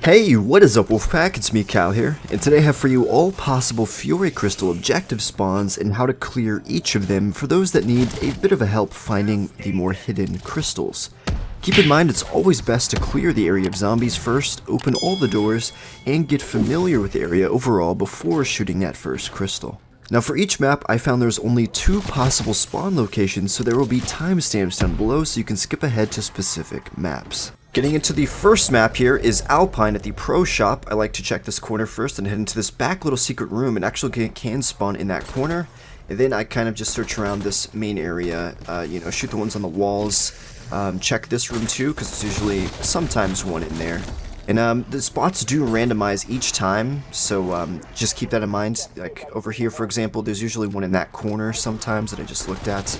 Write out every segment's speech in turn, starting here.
Hey, what is up, Wolfpack? It's me, Cal here, and today I have for you all possible Fury Crystal objective spawns and how to clear each of them for those that need a bit of a help finding the more hidden crystals. Keep in mind it's always best to clear the area of zombies first, open all the doors, and get familiar with the area overall before shooting that first crystal. Now for each map, I found there's only 2 possible spawn locations, so there will be timestamps down below so you can skip ahead to specific maps. Getting into the first map here is Alpine at the Pro Shop. I like to check this corner first and head into this back little secret room and actually can spawn in that corner. And then I kind of just search around this main area, shoot the ones on the walls, check this room too, because there's usually sometimes one in there. And the spots do randomize each time, so just keep that in mind. Like over here, for example, there's usually one in that corner sometimes that I just looked at.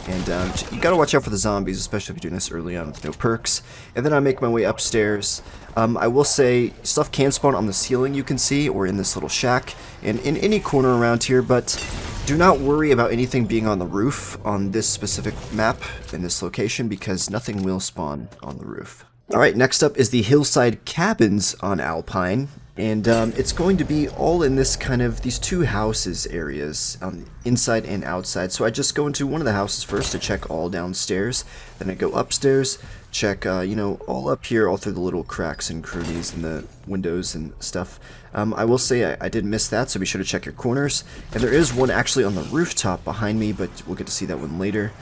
And you gotta watch out for the zombies, especially if you're doing this early on with no perks. And then I make my way upstairs. I will say, stuff can spawn on the ceiling, you can see, or in this little shack, and in any corner around here, but do not worry about anything being on the roof on this specific map, in this location, because nothing will spawn on the roof. Alright, next up is the hillside cabins on Alpine, and it's going to be all in this kind of, these 2 houses areas, inside and outside. So I just go into one of the houses first to check all downstairs, then I go upstairs, check, all up here, all through the little cracks and crannies in the windows and stuff. I will say I did miss that, so be sure to check your corners. And there is one actually on the rooftop behind me, but we'll get to see that one later.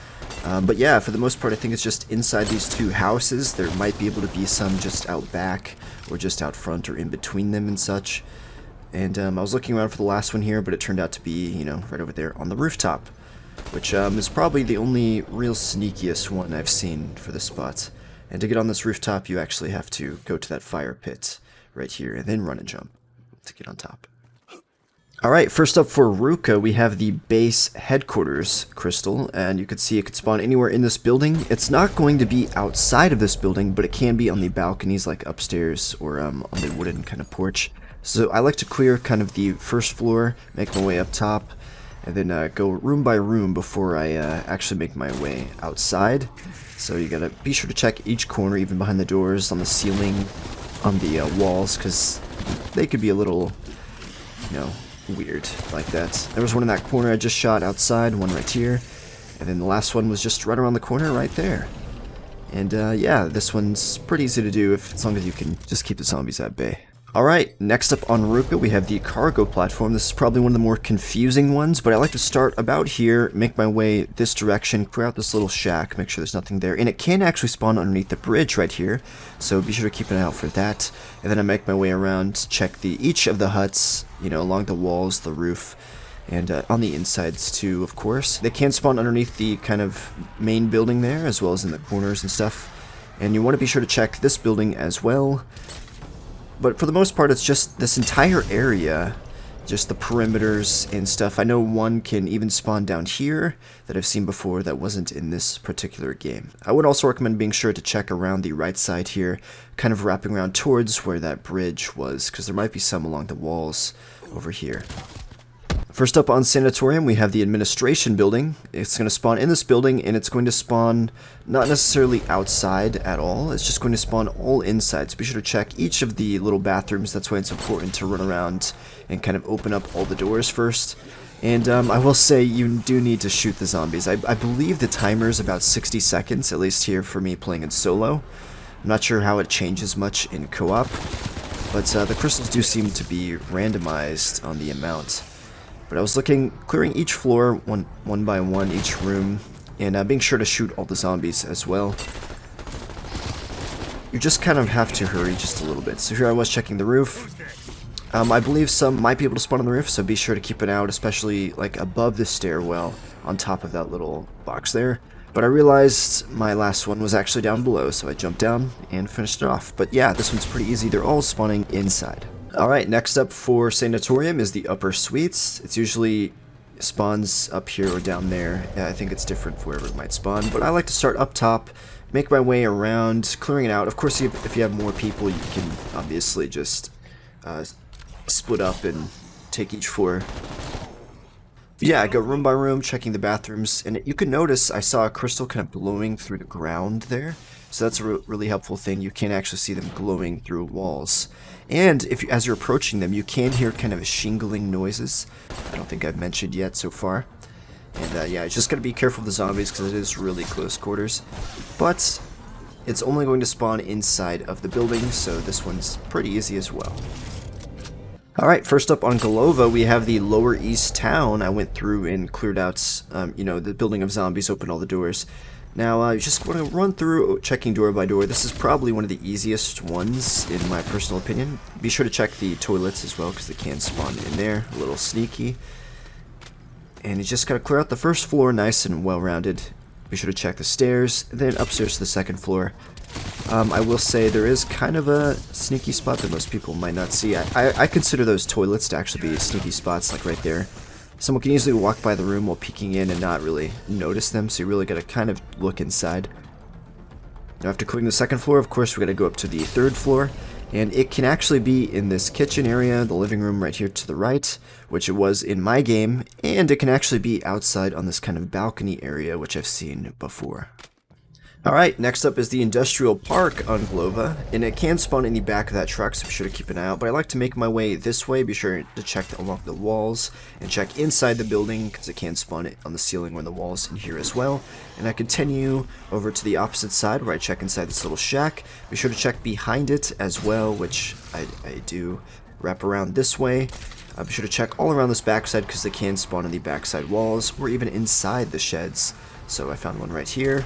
But yeah, for the most part, I think it's just inside these 2 houses. There might be able to be some just out back, or just out front, or in between them and such. And I was looking around for the last one here, but it turned out to be, right over there on the rooftop, which is probably the only real sneakiest one I've seen for this spot. And to get on this rooftop, you actually have to go to that fire pit right here, and then run and jump to get on top. Alright, first up for Ruka, we have the base headquarters crystal, and you can see it could spawn anywhere in this building. It's not going to be outside of this building, but it can be on the balconies, like upstairs, or on the wooden kind of porch. So I like to clear kind of the first floor, make my way up top, and then go room by room before I actually make my way outside. So you gotta be sure to check each corner, even behind the doors, on the ceiling, on the walls, because they could be a little, weird like that. There was one in that corner I just shot outside, one right here, and then the last one was just right around the corner right there. And yeah, this one's pretty easy to do as long as you can just keep the zombies at bay. Alright, next up on Ruka we have the cargo platform. This is probably one of the more confusing ones, but I like to start about here, make my way this direction, clear out this little shack, make sure there's nothing there. And it can actually spawn underneath the bridge right here, so be sure to keep an eye out for that. And then I make my way around, check each of the huts, along the walls, the roof, and on the insides too, of course. They can spawn underneath the kind of main building there, as well as in the corners and stuff. And you want to be sure to check this building as well. But for the most part, it's just this entire area, just the perimeters and stuff. I know one can even spawn down here that I've seen before that wasn't in this particular game. I would also recommend being sure to check around the right side here, kind of wrapping around towards where that bridge was, because there might be some along the walls over here. First up on Sanatorium, we have the administration building. It's going to spawn in this building, and it's going to spawn not necessarily outside at all. It's just going to spawn all inside. So be sure to check each of the little bathrooms. That's why it's important to run around and kind of open up all the doors first. And I will say you do need to shoot the zombies. I believe the timer is about 60 seconds, at least here for me playing in solo. I'm not sure how it changes much in co-op, but the crystals do seem to be randomized on the amount. But I was clearing each floor one by one, each room, and being sure to shoot all the zombies as well. You just kind of have to hurry just a little bit. So here I was checking the roof. I believe some might be able to spawn on the roof, so be sure to keep it out, especially like above the stairwell on top of that little box there. But I realized my last one was actually down below, so I jumped down and finished it off. But yeah, this one's pretty easy. They're all spawning inside. Alright, next up for Sanatorium is the upper suites. It's usually spawns up here or down there. I think it's different for wherever it might spawn, but I like to start up top, make my way around, clearing it out. Of course, if you have more people, you can obviously just split up and take each floor. Yeah, I go room by room, checking the bathrooms, and you can notice I saw a crystal kind of glowing through the ground there. So that's a really helpful thing. You can actually see them glowing through walls. And as you're approaching them, you can hear kind of shingling noises. I don't think I've mentioned yet so far. And yeah, just gotta be careful of the zombies because it is really close quarters. But it's only going to spawn inside of the building, so this one's pretty easy as well. Alright, first up on Golova, we have the Lower East Town. I went through and cleared out, you know, the building of zombies, opened all the doors. Now, you just want to run through, checking door by door. This is probably one of the easiest ones, in my personal opinion. Be sure to check the toilets as well, because they can spawn in there, a little sneaky. And you just gotta clear out the first floor nice and well-rounded. Be sure to check the stairs, and then upstairs to the second floor. I will say there is kind of a sneaky spot that most people might not see. I consider those toilets to actually be sneaky spots, like right there. Someone can easily walk by the room while peeking in and not really notice them, so you really gotta kind of look inside. Now, after clearing the second floor, of course, we gotta go up to the third floor, and it can actually be in this kitchen area, the living room right here to the right, which it was in my game, and it can actually be outside on this kind of balcony area, which I've seen before. Alright, next up is the Industrial Park on Golova, and it can spawn in the back of that truck, so be sure to keep an eye out. But I like to make my way this way. Be sure to check along the walls and check inside the building, because it can spawn it on the ceiling or the walls in here as well. And I continue over to the opposite side, where I check inside this little shack. Be sure to check behind it as well, which I do. Wrap around this way. Be sure to check all around this backside, because they can spawn in the backside walls, or even inside the sheds. So I found one right here.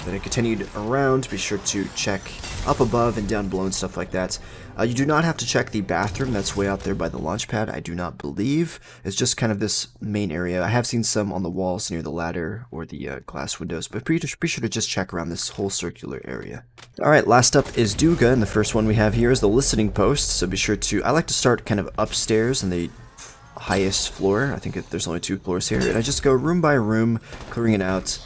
Then I continued around. Be sure to check up above and down below and stuff like that. You do not have to check the bathroom. That's way out there by the launch pad, I do not believe. It's just kind of this main area. I have seen some on the walls near the ladder or the glass windows, but be sure to just check around this whole circular area. Alright, last up is Duga, and the first one we have here is the listening post. So be sure to... I like to start kind of upstairs in the highest floor. I think there's only 2 floors here, and I just go room by room, clearing it out.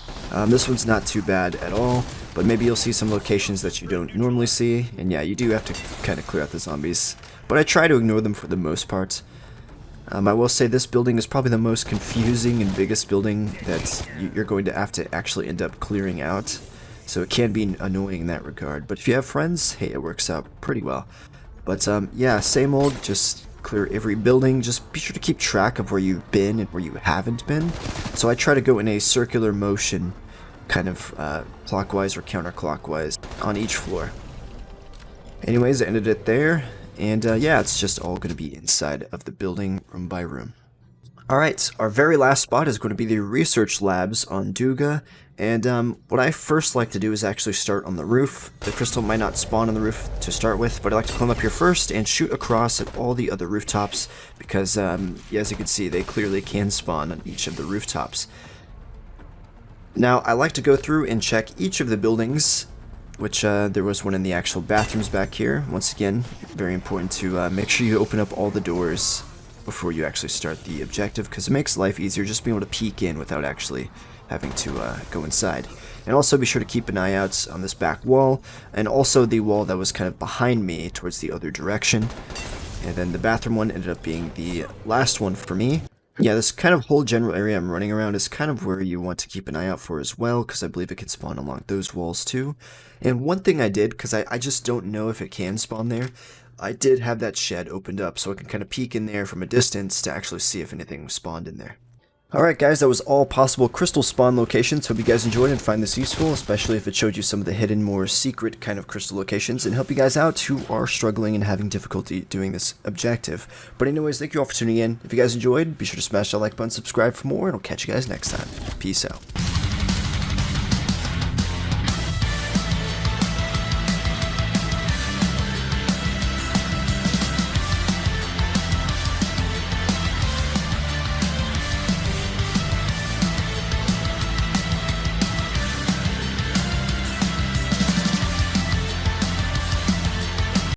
This one's not too bad at all, but maybe you'll see some locations that you don't normally see, and yeah, you do have to kind of clear out the zombies, but I try to ignore them for the most part. I will say this building is probably the most confusing and biggest building that you're going to have to actually end up clearing out, so it can be annoying in that regard, but if you have friends, hey, it works out pretty well. But yeah, same old, just clear every building. Just be sure to keep track of where you've been and where you haven't been. So I try to go in a circular motion, kind of clockwise or counterclockwise on each floor. Anyways, I ended it there, and yeah, it's just all going to be inside of the building, room by room. Alright, our very last spot is going to be the research labs on Duga, and what I first like to do is actually start on the roof. The crystal might not spawn on the roof to start with, but I like to climb up here first and shoot across at all the other rooftops, because yeah, as you can see, they clearly can spawn on each of the rooftops. Now, I like to go through and check each of the buildings, which there was one in the actual bathrooms back here. Once again, very important to make sure you open up all the doors before you actually start the objective, because it makes life easier just being able to peek in without actually having to go inside. And also be sure to keep an eye out on this back wall, and also the wall that was kind of behind me towards the other direction. And then the bathroom one ended up being the last one for me. Yeah, this kind of whole general area I'm running around is kind of where you want to keep an eye out for as well, because I believe it can spawn along those walls too. And one thing I did, because I just don't know if it can spawn there, I did have that shed opened up so I can kind of peek in there from a distance to actually see if anything spawned in there. Alright guys, that was all possible crystal spawn locations. Hope you guys enjoyed and find this useful, especially if it showed you some of the hidden, more secret kind of crystal locations, and help you guys out who are struggling and having difficulty doing this objective. But anyways, thank you all for tuning in. If you guys enjoyed, be sure to smash that like button, subscribe for more, and I'll catch you guys next time. Peace out.